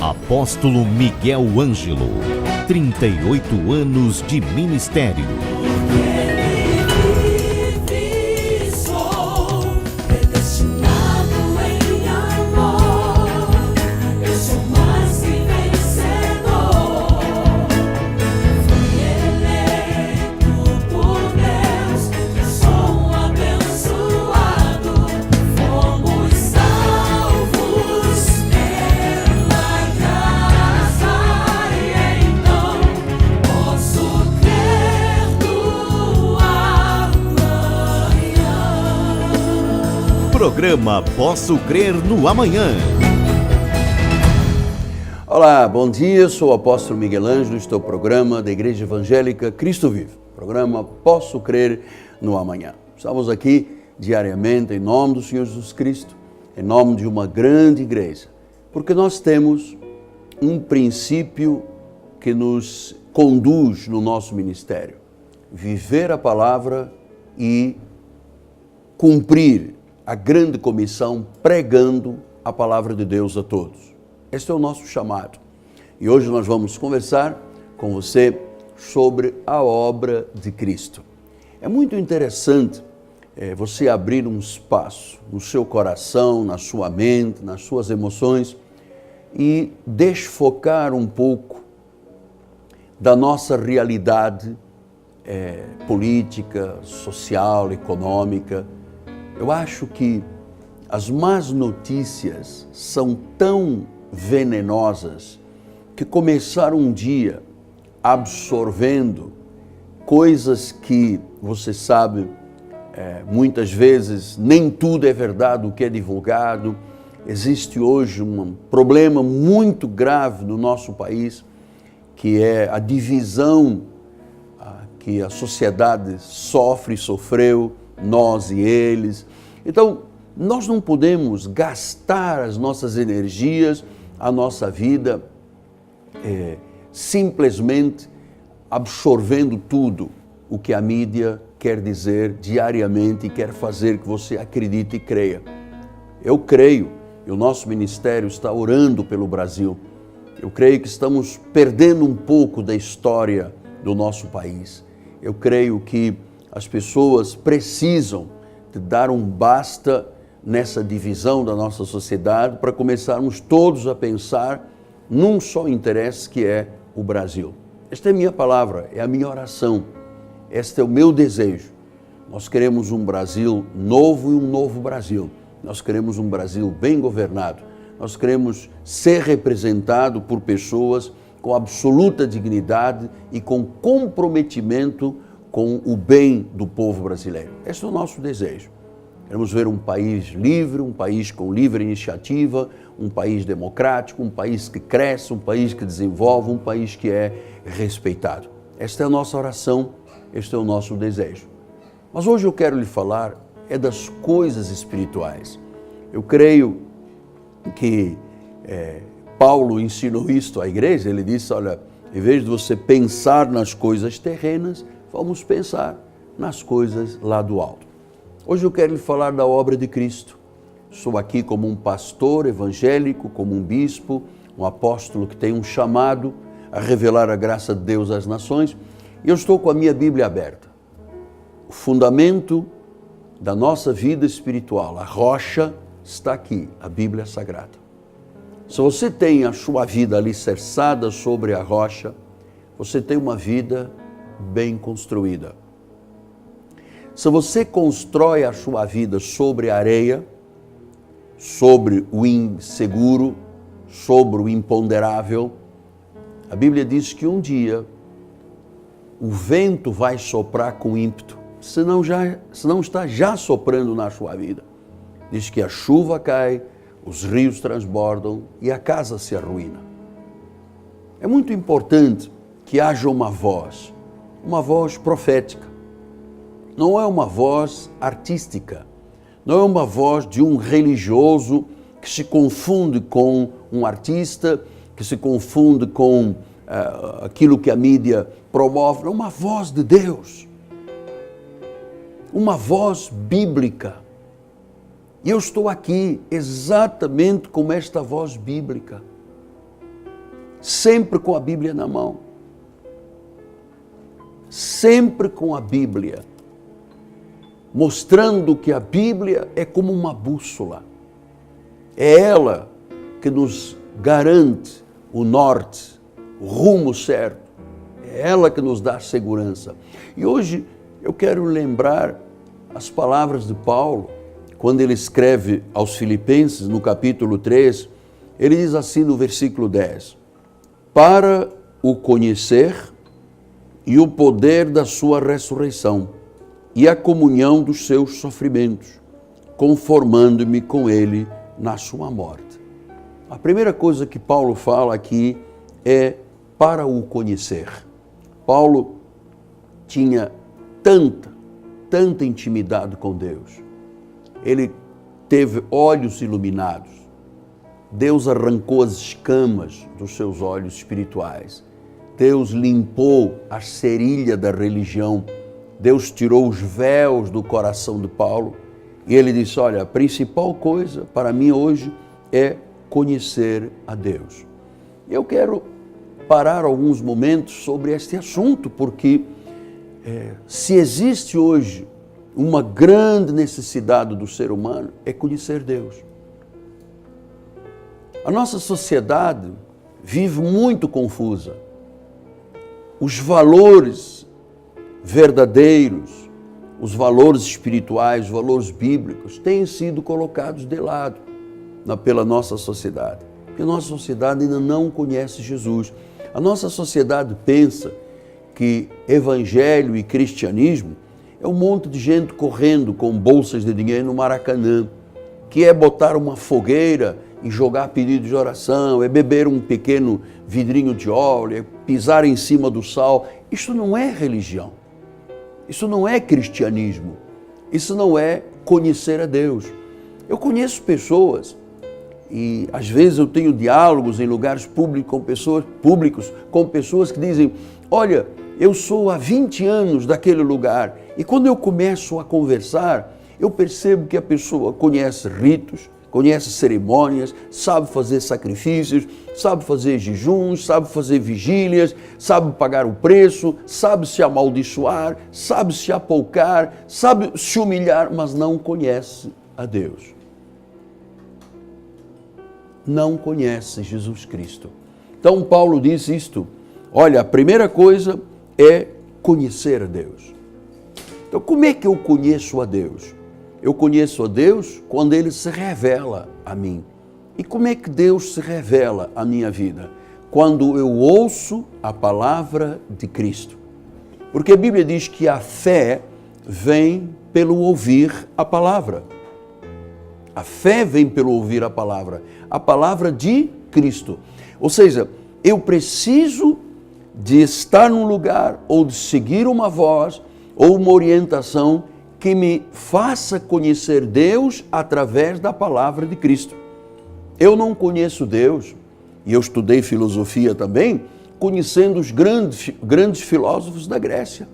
Apóstolo Miguel Ângelo, 38 anos de ministério. Programa Posso Crer no Amanhã. Olá, bom dia, sou o apóstolo Miguel Ângelo, este é o programa da Igreja Evangélica Cristo Vive, programa Posso Crer no Amanhã. Estamos aqui diariamente em nome do Senhor Jesus Cristo, em nome de uma grande igreja, porque nós temos um princípio que nos conduz no nosso ministério, viver a palavra e cumprir a grande comissão pregando a palavra de Deus a todos. Este é o nosso chamado. E hoje nós vamos conversar com você sobre a obra de Cristo. É muito interessante você abrir um espaço no seu coração, na sua mente, nas suas emoções e desfocar um pouco da nossa realidade política, social, econômica. Eu acho que as más notícias são tão venenosas que começaram um dia absorvendo coisas que, você sabe, muitas vezes nem tudo é verdade o que é divulgado. Existe hoje um problema muito grave no nosso país, que é a divisão que a sociedade sofreu, nós e eles. Então, nós não podemos gastar as nossas energias, a nossa vida, simplesmente absorvendo tudo o que a mídia quer dizer diariamente e quer fazer que você acredite e creia. Eu creio, e o nosso ministério está orando pelo Brasil. Eu creio que estamos perdendo um pouco da história do nosso país. Eu creio que as pessoas precisam de dar um basta nessa divisão da nossa sociedade para começarmos todos a pensar num só interesse que é o Brasil. Esta é a minha palavra, é a minha oração, este é o meu desejo. Nós queremos um Brasil novo e um novo Brasil. Nós queremos um Brasil bem governado. Nós queremos ser representado por pessoas com absoluta dignidade e com comprometimento com o bem do povo brasileiro. Esse é o nosso desejo. Queremos ver um país livre, um país com livre iniciativa, um país democrático, um país que cresce, um país que desenvolve, um país que é respeitado. Esta é a nossa oração, este é o nosso desejo. Mas hoje eu quero lhe falar das coisas espirituais. Eu creio que Paulo ensinou isto à igreja. Ele disse, olha, em vez de você pensar nas coisas terrenas, vamos pensar nas coisas lá do alto. Hoje eu quero lhe falar da obra de Cristo. Sou aqui como um pastor evangélico, como um bispo, um apóstolo que tem um chamado a revelar a graça de Deus às nações. E eu estou com a minha Bíblia aberta. O fundamento da nossa vida espiritual, a rocha, está aqui, a Bíblia Sagrada. Se você tem a sua vida alicerçada sobre a rocha, você tem uma vida bem construída. Se você constrói a sua vida sobre a areia, sobre o inseguro, sobre o imponderável, a Bíblia diz que um dia o vento vai soprar com ímpeto, se não está já soprando na sua vida. Diz que a chuva cai, os rios transbordam e a casa se arruína. É muito importante que haja uma voz profética. Não é uma voz artística, não é uma voz de um religioso que se confunde com um artista, que se confunde com aquilo que a mídia promove. É uma voz de Deus, uma voz bíblica. E eu estou aqui exatamente como esta voz bíblica. sempre com a Bíblia na mão. Sempre com a Bíblia. Mostrando que a Bíblia é como uma bússola. É ela que nos garante o norte, o rumo certo. É ela que nos dá segurança. E hoje eu quero lembrar as palavras de Paulo, quando ele escreve aos Filipenses, no capítulo 3, ele diz assim no versículo 10, para o conhecer e o poder da sua ressurreição e a comunhão dos seus sofrimentos, conformando-me com ele na sua morte. A primeira coisa que Paulo fala aqui é para o conhecer. Paulo tinha tanta intimidade com Deus. Ele teve olhos iluminados. Deus arrancou as escamas dos seus olhos espirituais. Deus limpou a cerilha da religião. Deus tirou os véus do coração de Paulo. E ele disse, olha, a principal coisa para mim hoje é conhecer a Deus. Eu quero parar alguns momentos sobre este assunto, porque se existe hoje uma grande necessidade do ser humano, é conhecer Deus. A nossa sociedade vive muito confusa. Os valores verdadeiros, os valores espirituais, os valores bíblicos, têm sido colocados de lado pela nossa sociedade. Porque a nossa sociedade ainda não conhece Jesus. A nossa sociedade pensa que evangelho e cristianismo é um monte de gente correndo com bolsas de dinheiro no Maracanã, que é botar uma fogueira e jogar pedido de oração, é beber um pequeno vidrinho de óleo, é pisar em cima do sal. Isso não é religião. Isso não é cristianismo. Isso não é conhecer a Deus. Eu conheço pessoas e às vezes eu tenho diálogos em lugares públicos com pessoas que dizem, olha, eu sou há 20 anos daquele lugar. E quando eu começo a conversar, eu percebo que a pessoa conhece ritos, conhece cerimônias, sabe fazer sacrifícios, sabe fazer jejuns, sabe fazer vigílias, sabe pagar o preço, sabe se amaldiçoar, sabe se apoucar, sabe se humilhar, mas não conhece a Deus. Não conhece Jesus Cristo. Então Paulo diz isto, olha, a primeira coisa é conhecer a Deus. Então como é que eu conheço a Deus? Eu conheço a Deus quando Ele se revela a mim. E como é que Deus se revela à minha vida? Quando eu ouço a palavra de Cristo. Porque a Bíblia diz que a fé vem pelo ouvir a palavra. A fé vem pelo ouvir a palavra de Cristo. Ou seja, eu preciso de estar num lugar ou de seguir uma voz ou uma orientação que me faça conhecer Deus através da palavra de Cristo. Eu não conheço Deus, e eu estudei filosofia também, conhecendo os grandes filósofos da Grécia.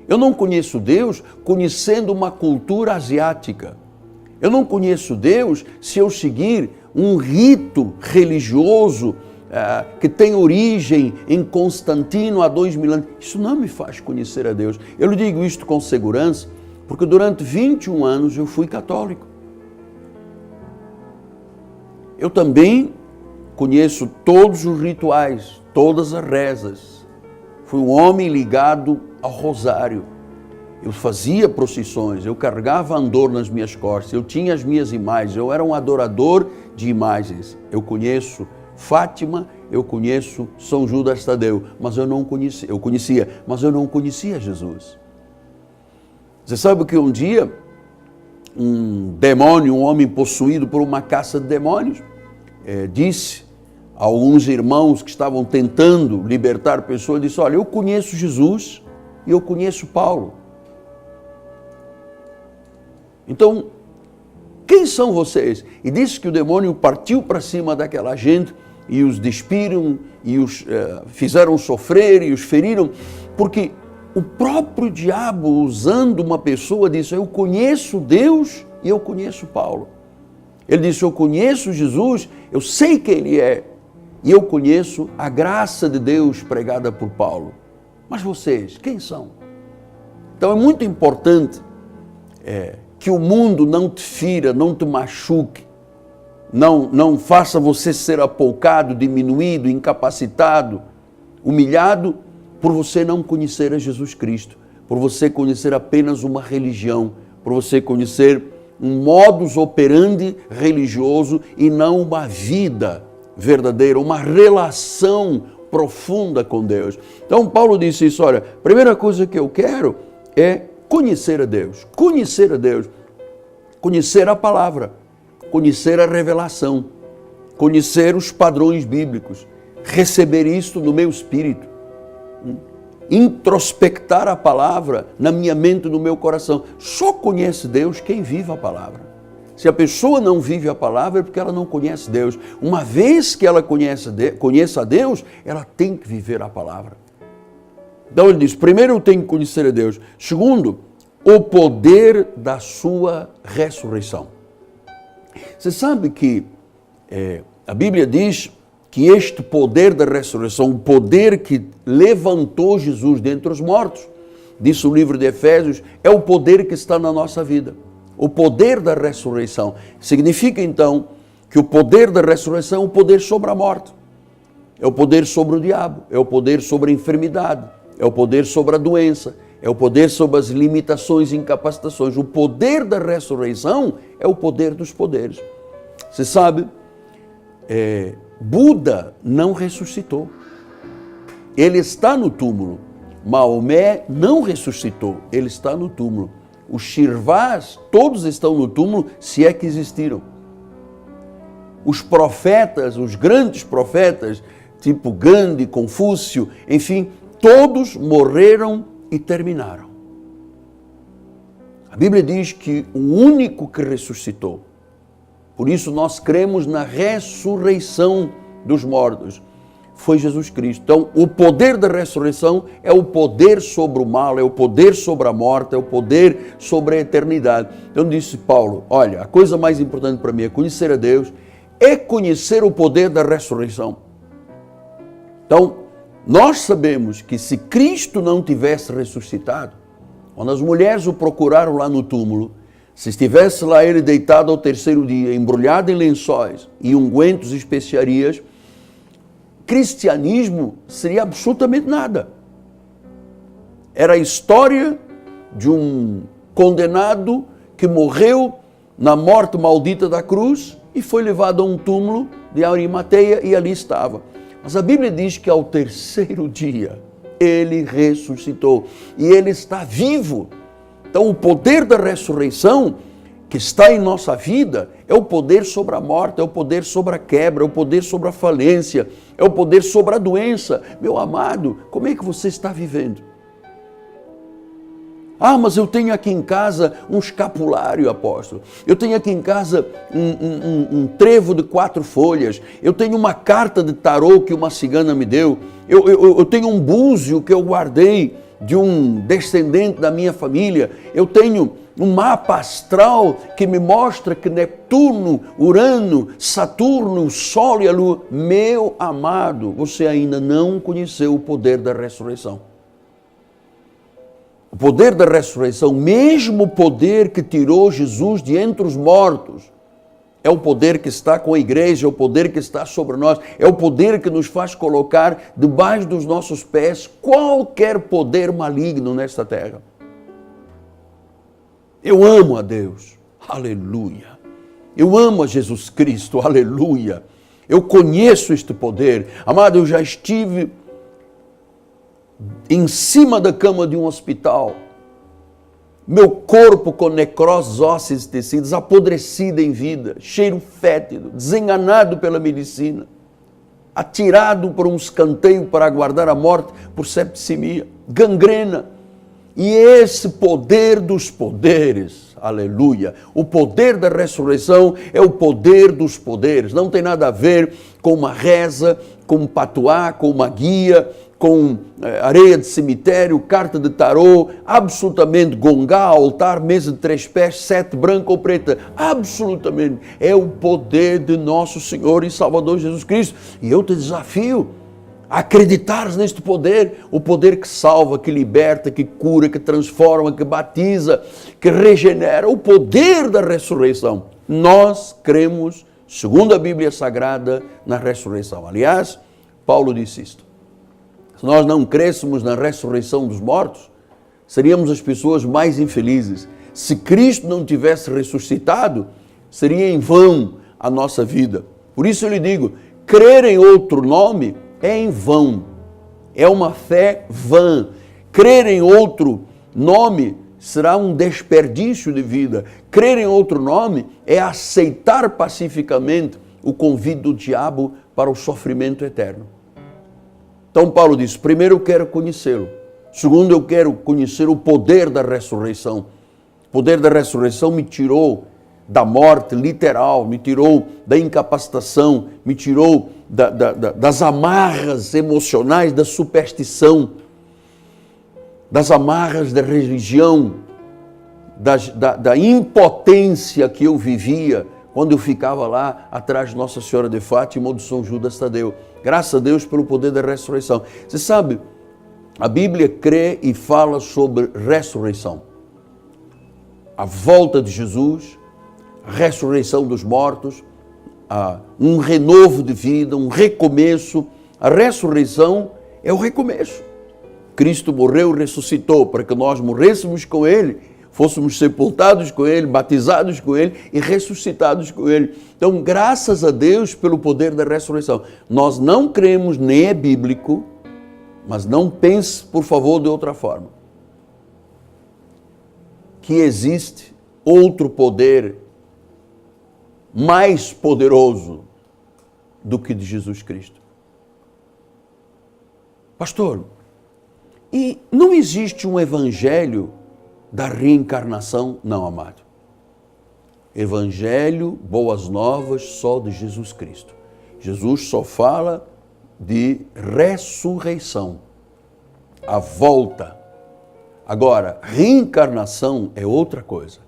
Eu não conheço Deus conhecendo uma cultura asiática. Eu não conheço Deus se eu seguir um rito religioso que tem origem em Constantino há 2000 anos. Isso não me faz conhecer a Deus. Eu lhe digo isto com segurança, porque durante 21 anos eu fui católico. Eu também conheço todos os rituais, todas as rezas. Fui um homem ligado ao rosário. Eu fazia procissões, eu carregava andor nas minhas costas, eu tinha as minhas imagens, eu era um adorador de imagens. Eu conheço Fátima, eu conheço São Judas Tadeu, mas eu não conhecia, mas eu não conhecia Jesus. Você sabe que um dia, um demônio, um homem possuído por uma caça de demônios, disse a alguns irmãos que estavam tentando libertar pessoas, disse, olha, eu conheço Jesus e eu conheço Paulo. Então, quem são vocês? E disse que o demônio partiu para cima daquela gente e os despiram e os fizeram sofrer e os feriram, porque o próprio diabo, usando uma pessoa, disse, eu conheço Deus e eu conheço Paulo. Ele disse, eu conheço Jesus, eu sei quem Ele é, e eu conheço a graça de Deus pregada por Paulo. Mas vocês, quem são? Então é muito importante que o mundo não te fira, não te machuque, não faça você ser apoucado, diminuído, incapacitado, humilhado, por você não conhecer a Jesus Cristo, por você conhecer apenas uma religião, por você conhecer um modus operandi religioso e não uma vida verdadeira, uma relação profunda com Deus. Então Paulo disse isso, olha, a primeira coisa que eu quero é conhecer a Deus, conhecer a palavra, conhecer a revelação, conhecer os padrões bíblicos, receber isto no meu espírito, introspectar a palavra na minha mente e no meu coração. Só conhece Deus quem vive a palavra. Se a pessoa não vive a palavra é porque ela não conhece Deus. Uma vez que ela conheça a Deus, ela tem que viver a palavra. Então ele diz, primeiro eu tenho que conhecer a Deus. Segundo, o poder da sua ressurreição. Você sabe que a Bíblia diz que este poder da ressurreição, o poder que levantou Jesus dentre os mortos, diz o livro de Efésios, é o poder que está na nossa vida. O poder da ressurreição significa então que o poder da ressurreição é o poder sobre a morte, é o poder sobre o diabo, é o poder sobre a enfermidade, é o poder sobre a doença, é o poder sobre as limitações e incapacitações. O poder da ressurreição é o poder dos poderes. Você sabe, Buda não ressuscitou. Ele está no túmulo. Maomé não ressuscitou. Ele está no túmulo. Os Shirvás, todos estão no túmulo, se é que existiram. Os profetas, os grandes profetas, tipo Gandhi, Confúcio, enfim, todos morreram e terminaram. A Bíblia diz que o único que ressuscitou, por isso nós cremos na ressurreição dos mortos, foi Jesus Cristo. Então, o poder da ressurreição é o poder sobre o mal, é o poder sobre a morte, é o poder sobre a eternidade. Então disse Paulo, olha, a coisa mais importante para mim é conhecer a Deus, é conhecer o poder da ressurreição. Então, nós sabemos que se Cristo não tivesse ressuscitado, quando as mulheres o procuraram lá no túmulo, se estivesse lá ele deitado ao terceiro dia, embrulhado em lençóis e ungüentos e especiarias, cristianismo seria absolutamente nada. Era a história de um condenado que morreu na morte maldita da cruz e foi levado a um túmulo de Arimateia e ali estava. Mas a Bíblia diz que ao terceiro dia ele ressuscitou e ele está vivo. Então o poder da ressurreição que está em nossa vida é o poder sobre a morte, é o poder sobre a quebra, é o poder sobre a falência, é o poder sobre a doença. Meu amado, como é que você está vivendo? Ah, mas eu tenho aqui em casa um escapulário, apóstolo. Eu tenho aqui em casa um trevo de 4 folhas. Eu tenho uma carta de tarô que uma cigana me deu. Eu tenho um búzio que eu guardei de um descendente da minha família. Eu tenho um mapa astral que me mostra que Netuno, Urano, Saturno, o Sol e a Lua. Meu amado, você ainda não conheceu o poder da ressurreição. O poder da ressurreição, mesmo o poder que tirou Jesus de entre os mortos, é o poder que está com a igreja, é o poder que está sobre nós, é o poder que nos faz colocar debaixo dos nossos pés qualquer poder maligno nesta terra. Eu amo a Deus, aleluia. Eu amo a Jesus Cristo, aleluia. Eu conheço este poder. Amado, eu já estive em cima da cama de um hospital, meu corpo com necroses ósseas e tecidos, apodrecido em vida, cheiro fétido, desenganado pela medicina, atirado por um escanteio para aguardar a morte por septicemia, gangrena. E esse poder dos poderes, aleluia, o poder da ressurreição é o poder dos poderes, não tem nada a ver com uma reza, com um patuá, com uma guia, com areia de cemitério, carta de tarô, absolutamente gongá, altar, mesa de 3 pés, 7 branca ou preta, absolutamente. É o poder de nosso Senhor e Salvador Jesus Cristo. E eu te desafio a acreditares neste poder, o poder que salva, que liberta, que cura, que transforma, que batiza, que regenera, o poder da ressurreição. Nós cremos, segundo a Bíblia Sagrada, na ressurreição. Aliás, Paulo disse isto: se nós não crêssemos na ressurreição dos mortos, seríamos as pessoas mais infelizes. Se Cristo não tivesse ressuscitado, seria em vão a nossa vida. Por isso eu lhe digo, crer em outro nome é em vão, é uma fé vã. Crer em outro nome será um desperdício de vida. Crer em outro nome é aceitar pacificamente o convite do diabo para o sofrimento eterno. Então Paulo diz, primeiro eu quero conhecê-lo. Segundo, eu quero conhecer o poder da ressurreição. O poder da ressurreição me tirou da morte literal, me tirou da incapacitação, me tirou das amarras emocionais, da superstição, das amarras da religião, da impotência que eu vivia quando eu ficava lá atrás de Nossa Senhora de Fátima ou de São Judas Tadeu. Graças a Deus pelo poder da ressurreição. Você sabe, a Bíblia crê e fala sobre ressurreição. A volta de Jesus, a ressurreição dos mortos, um renovo de vida, um recomeço. A ressurreição é o recomeço. Cristo morreu e ressuscitou para que nós morrêssemos com Ele, fôssemos sepultados com Ele, batizados com Ele e ressuscitados com Ele. Então, graças a Deus pelo poder da ressurreição. Nós não cremos, nem é bíblico, mas não pense, por favor, de outra forma, que existe outro poder mais poderoso do que de Jesus Cristo. Pastor, e não existe um evangelho da reencarnação? Não, amado. Evangelho, boas novas, só de Jesus Cristo. Jesus só fala de ressurreição, a volta. Agora, reencarnação é outra coisa.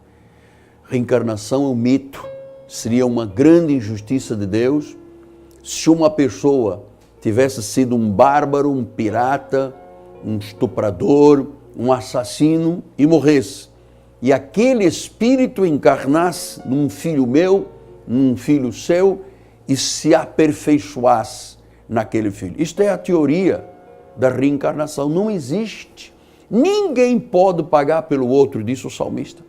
Reencarnação é um mito. Seria uma grande injustiça de Deus se uma pessoa tivesse sido um bárbaro, um pirata, um estuprador, um assassino e morresse. E aquele espírito encarnasse num filho meu, num filho seu e se aperfeiçoasse naquele filho. Isto é a teoria da reencarnação. Não existe. Ninguém pode pagar pelo outro, disse o salmista.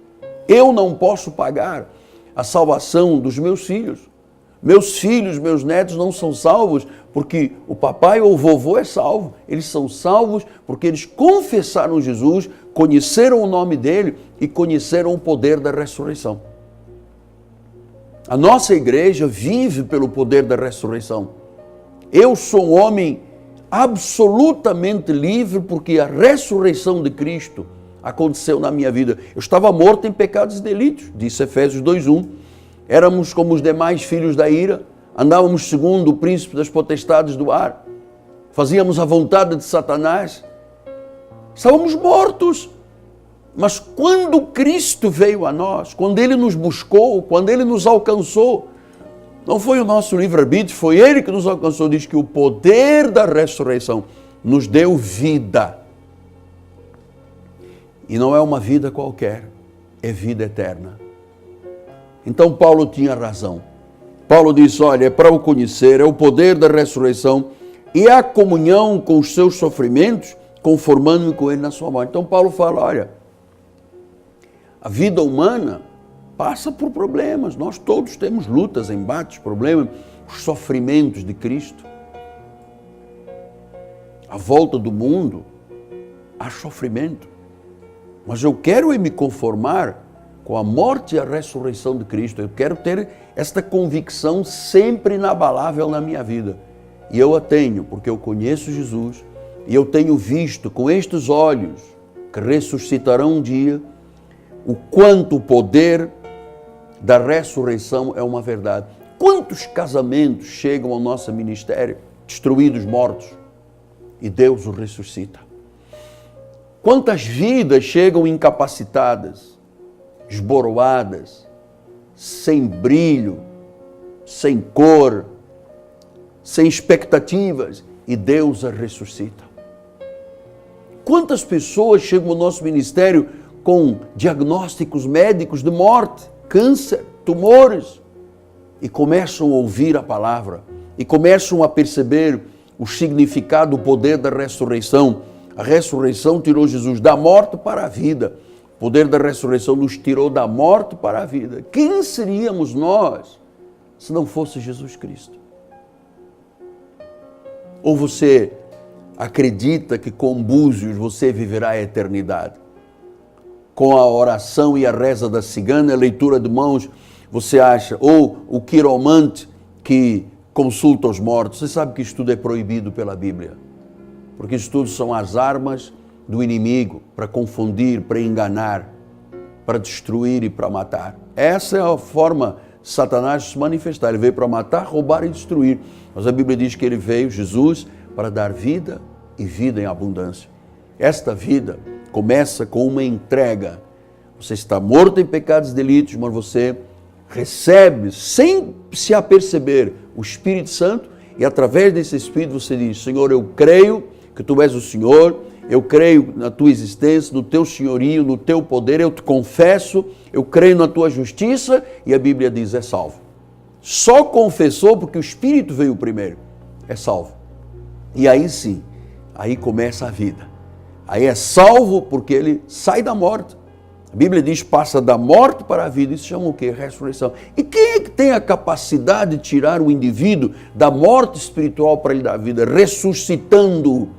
Eu não posso pagar a salvação dos meus filhos. Meus filhos, meus netos não são salvos porque o papai ou o vovô é salvo. Eles são salvos porque eles confessaram Jesus, conheceram o nome dele e conheceram o poder da ressurreição. A nossa igreja vive pelo poder da ressurreição. Eu sou um homem absolutamente livre porque a ressurreição de Cristo aconteceu na minha vida. Eu estava morto em pecados e delitos, disse Efésios 2:1. Éramos como os demais filhos da ira, andávamos segundo o príncipe das potestades do ar, fazíamos a vontade de Satanás, estávamos mortos. Mas quando Cristo veio a nós, quando Ele nos buscou, quando Ele nos alcançou, não foi o nosso livre-arbítrio, foi Ele que nos alcançou. Diz que o poder da ressurreição nos deu vida. E não é uma vida qualquer, é vida eterna. Então Paulo tinha razão. Paulo disse, olha, é para o conhecer, é o poder da ressurreição e a comunhão com os seus sofrimentos, conformando-me com Ele na sua morte. Então Paulo fala, olha, a vida humana passa por problemas. Nós todos temos lutas, embates, problemas, os sofrimentos de Cristo. À volta do mundo há sofrimento. Mas eu quero me conformar com a morte e a ressurreição de Cristo. Eu quero ter esta convicção sempre inabalável na minha vida. E eu a tenho, porque eu conheço Jesus e eu tenho visto com estes olhos que ressuscitarão um dia o quanto o poder da ressurreição é uma verdade. Quantos casamentos chegam ao nosso ministério destruídos, mortos? e Deus o ressuscita. Quantas vidas chegam incapacitadas, esboroadas, sem brilho, sem cor, sem expectativas, e Deus a ressuscita. Quantas pessoas chegam ao nosso ministério com diagnósticos médicos de morte, câncer, tumores, e começam a ouvir a palavra, e começam a perceber o significado, o poder da ressurreição. A ressurreição tirou Jesus da morte para a vida. O poder da ressurreição nos tirou da morte para a vida. Quem seríamos nós se não fosse Jesus Cristo? Ou você acredita que com búzios você viverá a eternidade? Com a oração e a reza da cigana, a leitura de mãos, você acha? Ou o quiromante que consulta os mortos? Você sabe que isso tudo é proibido pela Bíblia. Porque isso tudo são as armas do inimigo para confundir, para enganar, para destruir e para matar. Essa é a forma de Satanás se manifestar. Ele veio para matar, roubar e destruir. Mas a Bíblia diz que ele veio, Jesus, para dar vida e vida em abundância. Esta vida começa com uma entrega. Você está morto em pecados e delitos, mas você recebe, sem se aperceber, o Espírito Santo, e através desse Espírito você diz: Senhor, eu creio que Tu és o Senhor, eu creio na Tua existência, no Teu senhorio, no Teu poder, eu te confesso, eu creio na Tua justiça, e a Bíblia diz: é salvo. Só confessou porque o Espírito veio primeiro, é salvo. E aí sim, aí começa a vida. Aí é salvo porque ele sai da morte. A Bíblia diz: passa da morte para a vida. Isso chama o quê? Ressurreição. E quem é que tem a capacidade de tirar o indivíduo da morte espiritual para lhe dar vida? Ressuscitando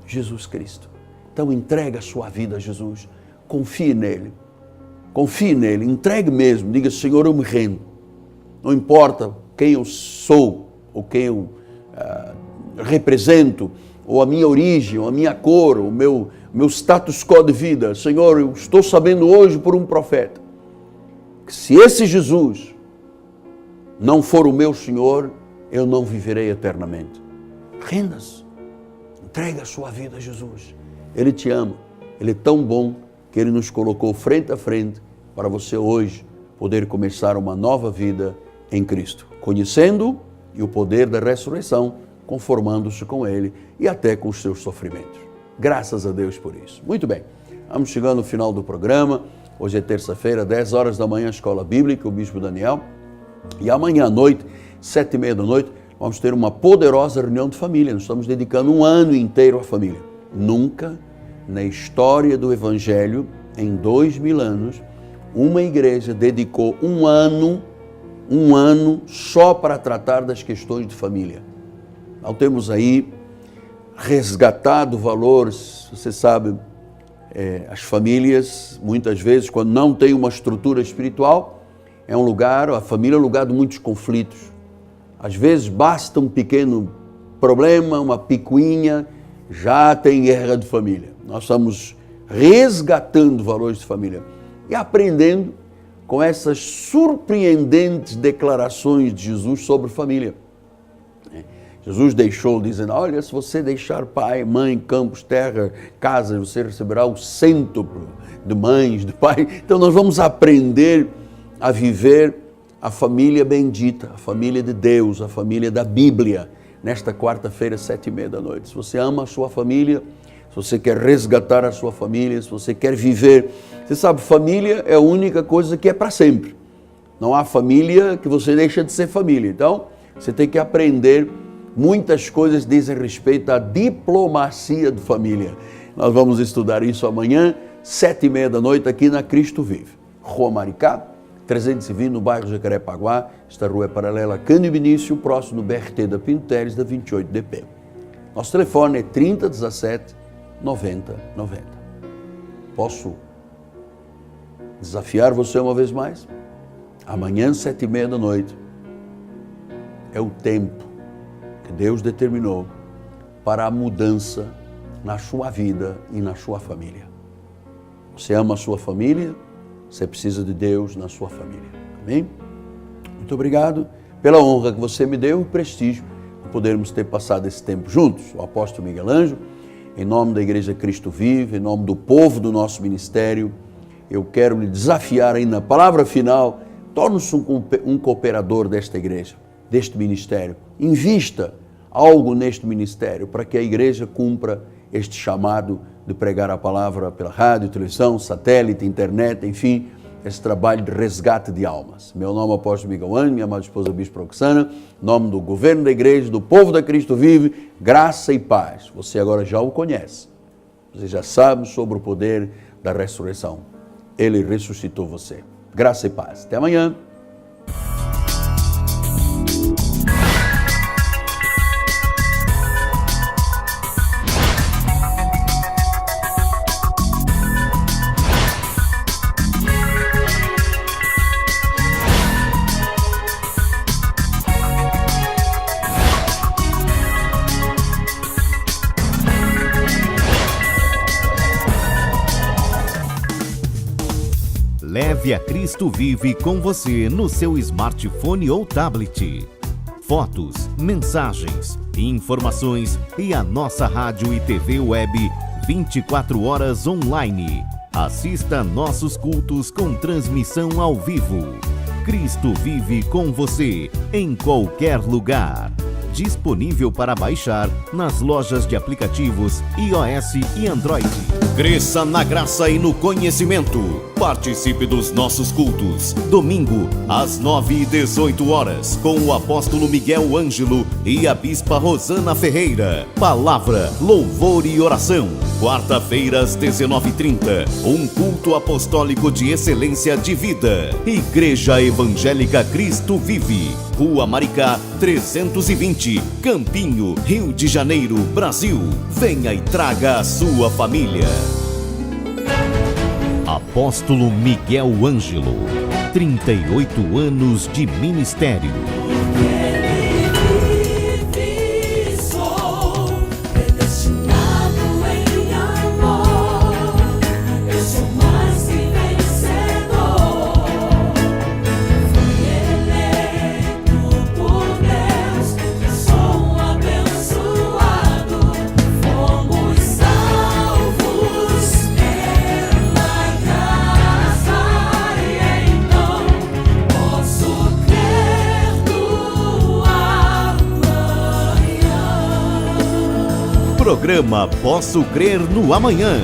Jesus Cristo. Então entregue a sua vida a Jesus. Confie nele. Confie nele. Entregue mesmo. Diga: Senhor, eu me rendo. Não importa quem eu sou ou quem eu represento, ou a minha origem, ou a minha cor, o meu status quo de vida. Senhor, eu estou sabendo hoje por um profeta que se esse Jesus não for o meu Senhor, eu não viverei eternamente. Renda-se, entregue a sua vida a Jesus. Ele te ama, Ele é tão bom que Ele nos colocou frente a frente para você hoje poder começar uma nova vida em Cristo, conhecendo e o poder da ressurreição, conformando-se com Ele e até com os seus sofrimentos. Graças a Deus por isso. Muito bem, vamos chegando ao final do programa. Hoje é terça-feira, 10 horas da manhã, Escola Bíblica, o Bispo Daniel. E amanhã à noite, 7h30 da noite, vamos ter uma poderosa reunião de família. Nós estamos dedicando um ano inteiro à família. Nunca na história do Evangelho, em 2000 anos, uma igreja dedicou um ano só para tratar das questões de família. Nós temos aí resgatado valores, você sabe, as famílias, muitas vezes, quando não tem uma estrutura espiritual, a família é um lugar de muitos conflitos. Às vezes basta um pequeno problema, uma picuinha, já tem guerra de família. Nós estamos resgatando valores de família e aprendendo com essas surpreendentes declarações de Jesus sobre família. Jesus deixou dizendo: olha, se você deixar pai, mãe, campos, terra, casa, você receberá o cêntuplo de mães, de pai. Então nós vamos aprender a viver a família bendita, a família de Deus, a família da Bíblia, nesta quarta-feira, 7h30 da noite. Se você ama a sua família, se você quer resgatar a sua família, se você quer viver, você sabe, família é a única coisa que é para sempre. Não há família que você deixa de ser família. Então, você tem que aprender. Muitas coisas dizem respeito à diplomacia de família. Nós vamos estudar isso amanhã, 7h30 da noite, aqui na Cristo Vive. Rua Maricá, 320, no bairro Jacarepaguá. Esta rua é paralela a Cândido Vinícius, próximo do BRT da Pinto Teres, da 28DP. Nosso telefone é 3017 9090. Posso desafiar você uma vez mais? Amanhã, 7h30 da noite, é o tempo que Deus determinou para a mudança na sua vida e na sua família. Você ama a sua família, você precisa de Deus na sua família. Amém? Muito obrigado pela honra que você me deu e o prestígio podermos ter passado esse tempo juntos. O apóstolo Miguel Ângelo, em nome da Igreja Cristo Vive, em nome do povo do nosso ministério, eu quero lhe desafiar aí na palavra final, torne-se um cooperador desta igreja, deste ministério. Invista algo neste ministério para que a igreja cumpra este chamado de pregar a palavra pela rádio, televisão, satélite, internet, enfim, esse trabalho de resgate de almas. Meu nome é apóstolo Miguel Ângelo, minha amada esposa Bispo Roxana, em nome do governo da igreja, do povo da Cristo Vive, graça e paz. Você agora já o conhece, você já sabe sobre o poder da ressurreição. Ele ressuscitou você. Graça e paz. Até amanhã. Leve a Cristo Vive com você no seu smartphone ou tablet. Fotos, mensagens, informações e a nossa rádio e TV web 24 horas online. Assista nossos cultos com transmissão ao vivo. Cristo Vive com você em qualquer lugar. Disponível para baixar nas lojas de aplicativos iOS e Android. Cresça na graça e no conhecimento. Participe dos nossos cultos. Domingo, às 9h18, com o apóstolo Miguel Ângelo e a bispa Rosana Ferreira. Palavra, louvor e oração. Quarta-feira, às 19h30, um culto apostólico de excelência de vida. Igreja Evangélica Cristo Vive. Rua Maricá, 320, Campinho, Rio de Janeiro, Brasil. Venha e traga a sua família. Apóstolo Miguel Ângelo, 38 anos de ministério. Programa Posso Crer no Amanhã.